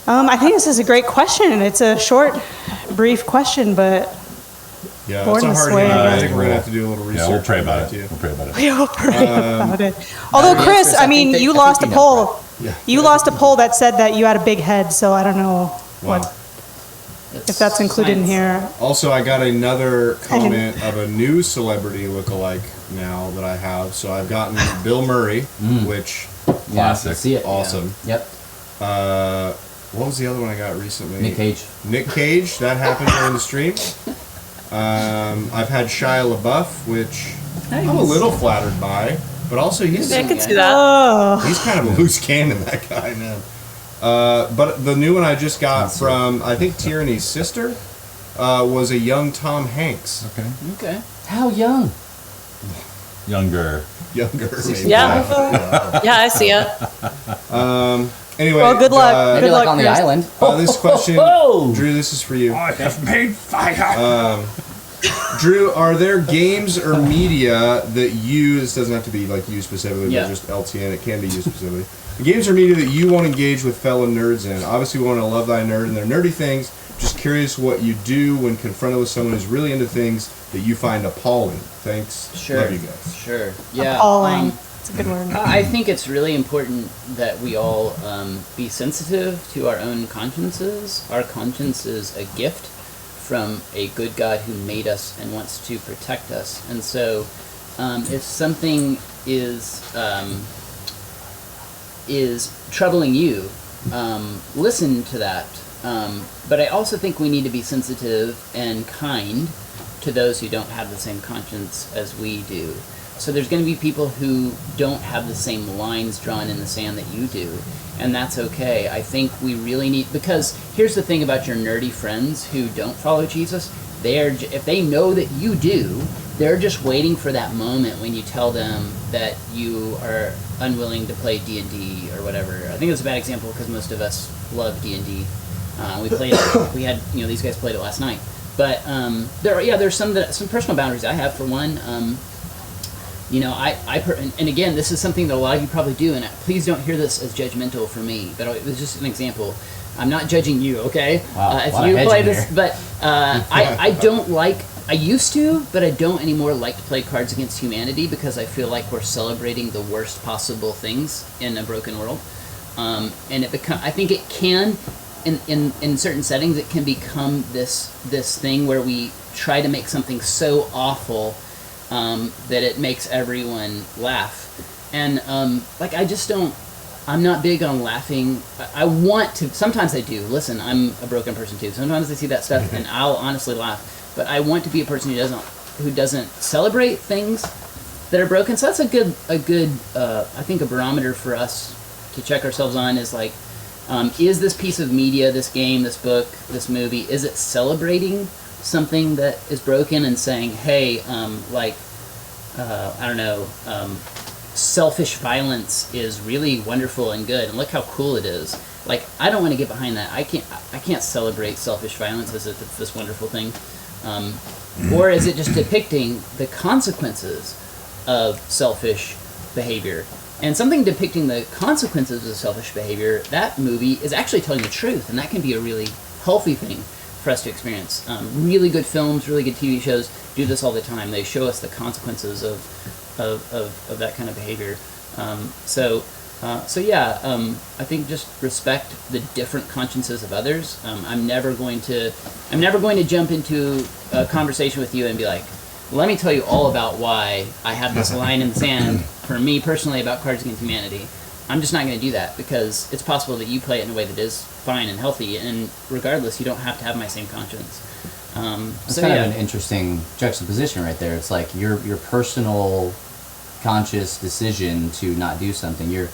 I think this is a great question. It's a short, brief question, but Yeah, born it's a this hard way. one. I think we're gonna have to do a little research. Yeah, we'll pray on about that, it. too. We'll pray about it. we will pray about it. Although, Yes, Chris, Chris, I mean, you lost a you know, poll. Yeah. You lost a poll that said that you had a big head, so I don't know Wow. if that's included in here. Also, I got another comment of a new celebrity lookalike now that I have. So I've gotten Bill Murray, which Classic. See it. awesome. Yeah. Yep. What was the other one I got recently? Nick Cage. Nick Cage. That happened during the stream. I've had Shia LaBeouf, which I'm a little flattered by, but also he's I can see that. Oh, he's kind of a loose cannon, that guy, man. But the new one I just got from, I think, Tyranny's sister, was a young Tom Hanks. Okay. Okay. How young? Younger. Younger, maybe. Yeah. Yeah, I see it. Anyway. Well, good luck. Maybe Good like luck, on the Chris. island. This question, Oh! Drew, this is for you. I have made fire. Drew, are there games or media that you, this doesn't have to be like you specifically, Yeah. but just LTN, it can be you specifically. Games or media that you want to engage with fellow nerds in? Obviously, we want to love thy nerd and their nerdy things. Just curious what you do when confronted with someone who's really into things that you find appalling. Thanks. Sure. Love you guys. Sure. Yeah. Appalling. It's a good word. I think it's really important that we all be sensitive to our own consciences. Our conscience is a gift from a good God who made us and wants to protect us. And so, if something is troubling you, listen to that. But I also think we need to be sensitive and kind to those who don't have the same conscience as we do. So there's going to be people who don't have the same lines drawn in the sand that you do, and that's okay. I think we really need, because here's the thing about your nerdy friends who don't follow Jesus, if they know that you do, they're just waiting for that moment when you tell them that you are unwilling to play D&D or whatever. I think it's a bad example because most of us love D&D. We played it, we had, these guys played it last night. But there's some personal boundaries I have. For one, and again, this is something that a lot of you probably do, and please don't hear this as judgmental for me, but it was just an example. I'm not judging you, okay? Wow, If lot of you hedging play this, there. but I don't like. I used to, but I don't anymore like to play Cards Against Humanity because I feel like we're celebrating the worst possible things in a broken world, and I think it can, in certain settings, it can become this thing where we try to make something so awful that it makes everyone laugh, and like I just don't. I'm not big on laughing. I want to. Sometimes I do. Listen, I'm a broken person too. Sometimes I see that stuff and I'll honestly laugh. But I want to be a person who doesn't celebrate things that are broken. So that's a good I think a barometer for us to check ourselves on is like, is this piece of media, this game, this book, this movie, is it celebrating something that is broken and saying, hey, I don't know. Selfish violence is really wonderful and good, and look how cool it is. Like, I don't want to get behind that. I can't celebrate selfish violence as if it's this wonderful thing. Or is it just depicting the consequences of selfish behavior? And something depicting the consequences of selfish behavior, that movie is actually telling the truth, and that can be a really healthy thing for us to experience. Really good films, really good TV shows do this all the time. They show us the consequences of that kind of behavior. I think just respect the different consciences of others. I'm never going to jump into a conversation with you and be like, let me tell you all about why I have this line in the sand for me personally about Cards Against Humanity. I'm just not going to do that because it's possible that you play it in a way that is fine and healthy, and regardless, you don't have to have my same conscience. It's kind of an interesting juxtaposition right there. It's like your personal conscious decision to not do something, your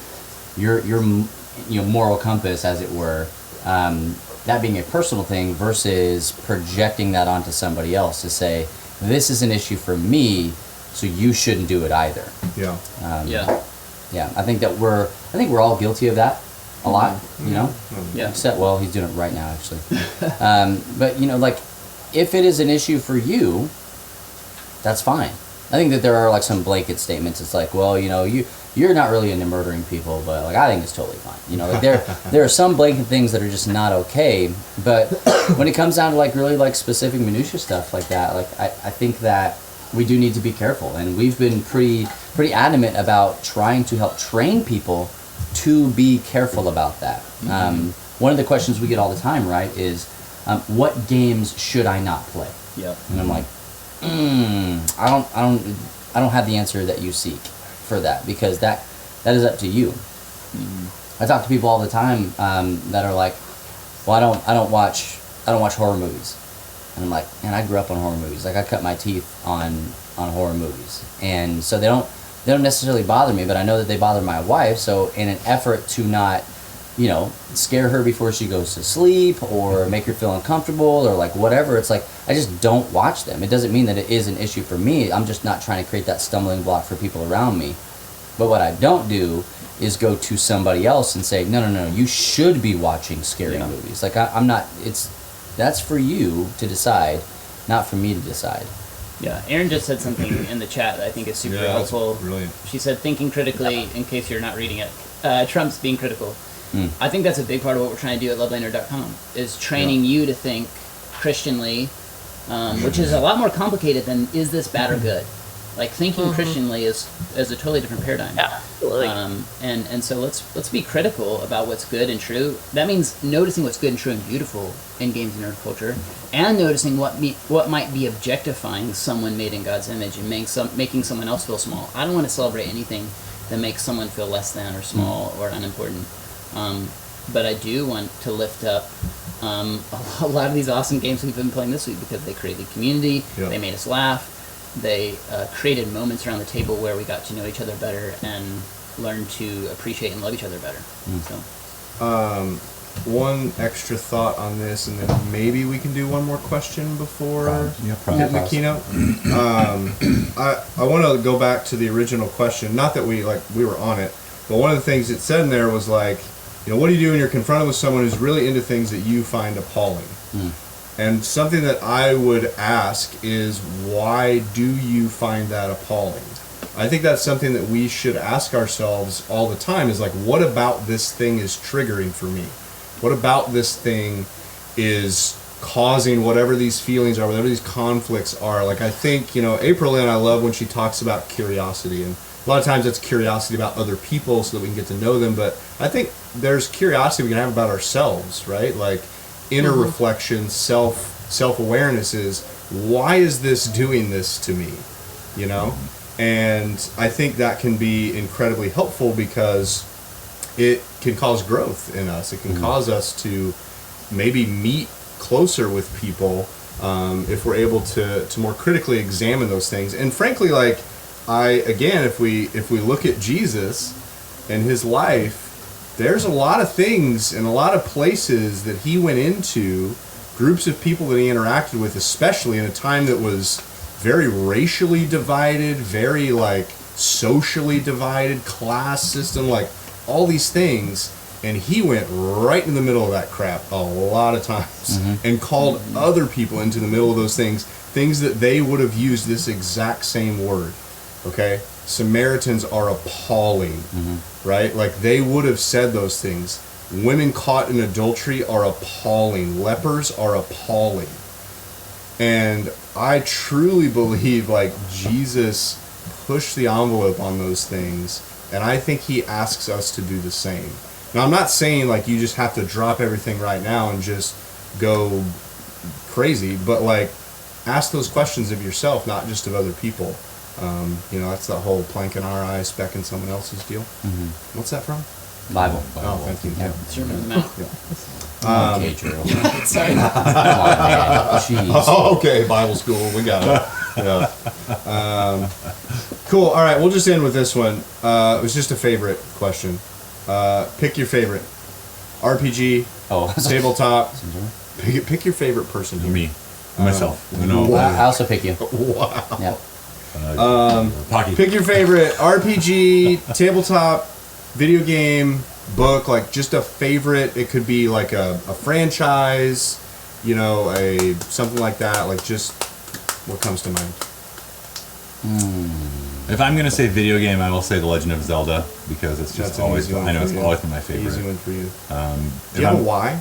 moral compass, as it were, that being a personal thing versus projecting that onto somebody else to say, this is an issue for me, so you shouldn't do it either. Yeah. I think we're all guilty of that a lot, you know? Yeah. Except, well, he's doing it right now, actually. But, like, if it is an issue for you, that's fine. I think that there are, like, some blanket statements. It's like, well, you're not really into murdering people, but, like, I think it's totally fine. Like, there are some blanket things that are just not okay. But when it comes down to, like, really, like, specific minutia stuff like that, like, I think that we do need to be careful. And we've been pretty adamant about trying to help train people to be careful about that. One of the questions we get all the time, right, is what games should I not play? Yep. And I'm like, I don't have the answer that you seek for that, because that is up to you. I talk to people all the time that are like, well, I don't watch horror movies, and I'm like, man, I grew up on horror movies. Like, I cut my teeth on horror movies, and so they don't necessarily bother me, but I know that they bother my wife. So in an effort to not, scare her before she goes to sleep or make her feel uncomfortable or like whatever, it's like, I just don't watch them. It doesn't mean that it is an issue for me. I'm just not trying to create that stumbling block for people around me. But what I don't do is go to somebody else and say, no, you should be watching scary movies. Like, I'm not, that's for you to decide, not for me to decide. Yeah, Erin just said something in the chat that I think is super helpful. Brilliant. She said, thinking critically, in case you're not reading it, Trump's being critical. I think that's a big part of what we're trying to do at lovelanerd.com, is training you to think Christianly, which is a lot more complicated than, is this bad or good? Like, thinking Christianly is a totally different paradigm. Yeah, absolutely. And so let's be critical about what's good and true. That means noticing what's good and true and beautiful in games and nerd culture, and noticing what might be objectifying someone made in God's image and making someone else feel small. I don't want to celebrate anything that makes someone feel less than or small or unimportant. But I do want to lift up a lot of these awesome games we've been playing this week, because they created community, they made us laugh, they created moments around the table where we got to know each other better and learn to appreciate and love each other better. So, one extra thought on this, and then maybe we can do one more question before probably. the keynote. I want to go back to the original question. Not that we were on it, but one of the things it said in there was like, what do you do when you're confronted with someone who's really into things that you find appalling? And something that I would ask is, why do you find that appalling? I think that's something that we should ask ourselves all the time, is like, what about this thing is triggering for me? What about this thing is causing whatever these feelings are, whatever these conflicts are? Like, I think, April-Lyn, I love when she talks about curiosity, and a lot of times it's curiosity about other people so that we can get to know them, but I think there's curiosity we can have about ourselves, right? Like, inner reflection, self-awareness is, why is this doing this to me? And I think that can be incredibly helpful because it can cause growth in us. It can cause us to maybe meet closer with people if we're able to more critically examine those things. And frankly, like, if we look at Jesus and his life, there's a lot of things and a lot of places that he went into, groups of people that he interacted with, especially in a time that was very racially divided, very like socially divided, class system, like all these things, and he went right in the middle of that crap a lot of times and called other people into the middle of those things that they would have used this exact same word. Okay, Samaritans are appalling, right? Like, they would have said those things. Women caught in adultery are appalling. Lepers are appalling. And I truly believe, like, Jesus pushed the envelope on those things, and I think he asks us to do the same. Now, I'm not saying, like, you just have to drop everything right now and just go crazy, but, like, ask those questions of yourself, not just of other people. That's that whole plank in our eye, speck in someone else's deal. What's that from? Bible. Oh, thank you. Yeah. Sermon on the Mount. Okay, Drew. Sorry. Come on, man. Jeez. Oh, okay, Bible school, we got it. Yeah. Cool. All right, we'll just end with this one. It was just a favorite question. Pick your favorite RPG, tabletop. Pick your favorite person here. Me. Myself. I also pick you. Wow. Yeah. Pocky. Pick your favorite RPG, tabletop, video game, book, like just a favorite. It could be like a franchise, something like that. Like, just what comes to mind. If I'm gonna say video game, I will say The Legend of Zelda, because it's just That's an always. easy one I know for it's you. always been my favorite. Easy one for you. if Do you have a I'm- why?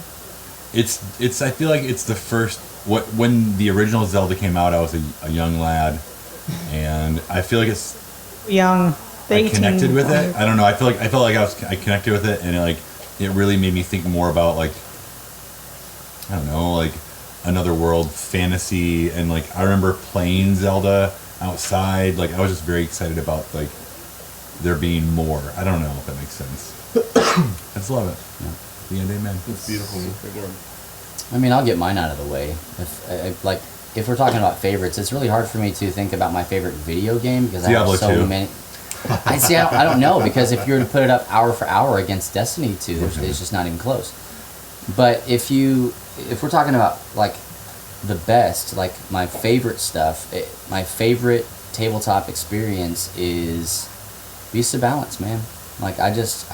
It's. I feel like it's the first. When the original Zelda came out, I was a young lad, and I feel like it's. Young. I connected with it. I don't know. I felt like I connected with it, and it really made me think more about, like, I don't know, like another world fantasy, and like I remember playing Zelda outside. Like, I was just very excited about, like, there being more. I don't know if that makes sense. I just love it. Yeah. The end, amen. It's beautiful. I mean, I'll get mine out of the way. If we're talking about favorites, it's really hard for me to think about my favorite video game because I Diablo have so 2. many. I don't know, because if you were to put it up hour for hour against Destiny 2, it's just not even close. But if we're talking about, like, the best, like, my favorite stuff, my favorite tabletop experience is Beast of Balance, man. Like, I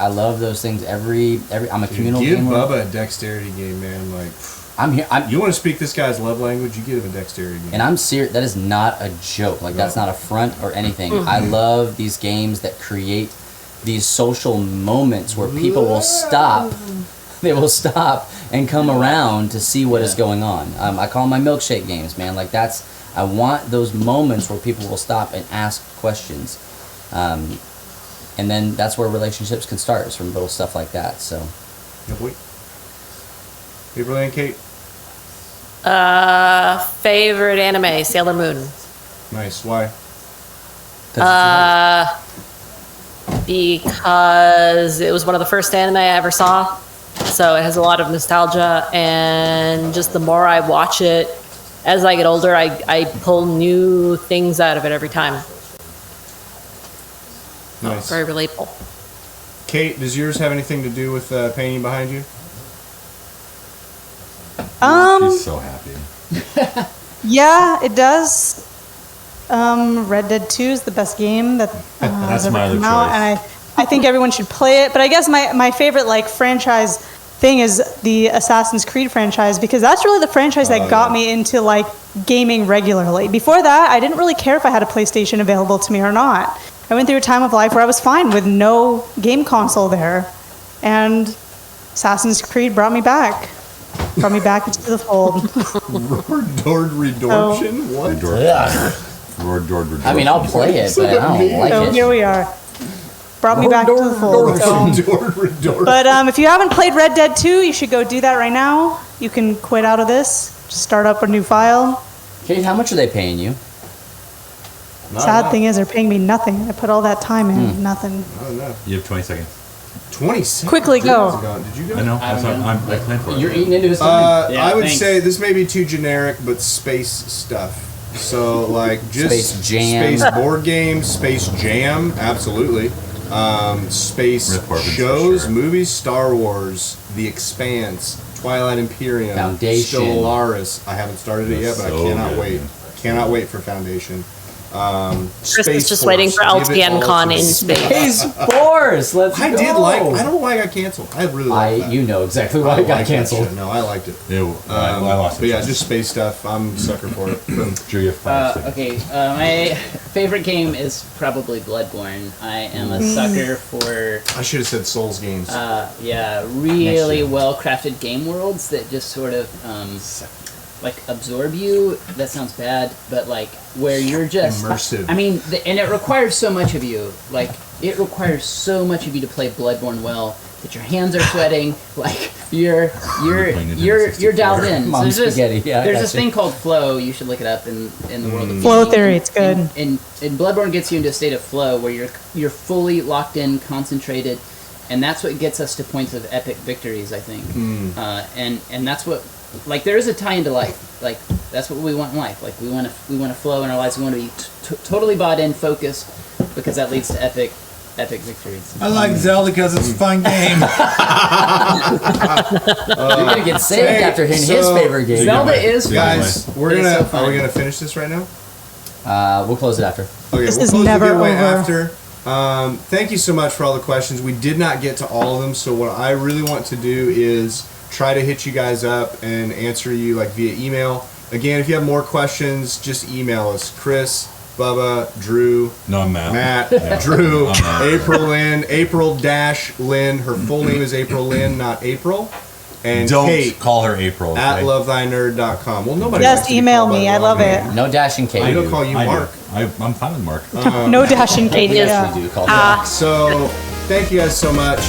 love those things. I'm a communal Give gamer. Bubba a dexterity game, man. Like, I'm here. you want to speak this guy's love language? You give him a dexterity game. And I'm serious. That is not a joke. Like, that's not a front or anything. I love these games that create these social moments where people will stop. They will stop and come around to see what is going on. I call them my milkshake games, man. Like, I want those moments where people will stop and ask questions. And then that's where relationships can start, is from little stuff like that. So. Yeah, boy. April-Lyn, Kate? Favorite anime, Sailor Moon. Nice. Why? Because it was one of the first anime I ever saw. So it has a lot of nostalgia, and just the more I watch it, as I get older, I pull new things out of it every time. Nice. Very relatable. Kate, does yours have anything to do with painting behind you? She's so happy. Yeah, it does. Red Dead 2 is the best game that That's has ever my other come out, choice. and I think everyone should play it. But I guess my favorite, like, franchise thing is the Assassin's Creed franchise, because that's really the franchise that got me into, like, gaming regularly. Before that, I didn't really care if I had a PlayStation available to me or not. I went through a time of life where I was fine with no game console there, and Assassin's Creed brought me back. Brought me back into the fold. Dord Redorption? What? I mean, I'll play it, but I don't like So it. here we are. Brought me back to the fold. So. Dord Redorption. But if you haven't played Red Dead 2, you should go do that right now. You can quit out of this, just start up a new file. Kate, how much are they paying you? Sad thing is, they're paying me nothing. I put all that time in, nothing. Oh, no. You have 20 seconds. 20 seconds. Quickly go. Did you go? I know. I That's don't what I planned for it. You're eating into his time. Yeah, I would thanks. say this may be too generic, but space stuff. So like just Space Jam. space board games, Space Jam, absolutely. Space Rick Corbin's for shows, sure. movies, Star Wars, The Expanse, Twilight Imperium, Foundation. Stellaris. I haven't started it yet, but I So cannot good, wait. man. Cannot wait for Foundation. Chris is just waiting for Give it LTN all Con to in me. space. Space Force. Let's I go. did like. I don't know why it got canceled. I really liked that. You know exactly why I it got liked that canceled. shit. No, I liked it. Yeah, I lost But it. yeah, just space stuff. I'm a sucker for it. Drew, you have 5 seconds. Okay, my favorite game is probably Bloodborne. I am a sucker for I should have said Souls games. really well crafted game worlds that just sort of like absorb you. That sounds bad, but like where you're just Immersive. I mean, and it requires so much of you. Like it requires so much of you to play Bloodborne well that your hands are sweating. Like you're playing Nintendo you're 64. down in. Mom there's spaghetti, yeah, I there's got this you. thing called flow. You should look it up in the world of Flow gaming. theory, it's good. And Bloodborne gets you into a state of flow where you're fully locked in, concentrated, and that's what gets us to points of epic victories, I think. And that's what, like, there is a tie into life. Like that's what we want in life. Like we want to flow in our lives. We want to be totally bought in, focused, because that leads to epic victories. I like Zelda because it's a fun game. You're gonna get saved Hey, after hitting his so- favorite game. Zelda is fun. Guys, It is so fun. are we gonna finish this right now? We'll close it after. Okay, This we'll is close never the giveaway over. after. Thank you so much for all the questions. We did not get to all of them, so what I really want to do is try to hit you guys up and answer you like via email. Again, if you have more questions, just email us. Chris, Bubba, Drew, No, I'm Matt. Matt, Drew, I'm Matt. April-Lyn, April-Lyn. Her full name is April-Lyn, not April. And Don't Kate call her April. at okay? lovethynerd.com. Well, nobody Yes, likes to be email called by me. the I wrong love name. it. No dashing Kate. I don't call you I do. Mark. I'm fine with Mark. No dashing Katie. Yes, Yeah. we do call that. So, thank you guys so much.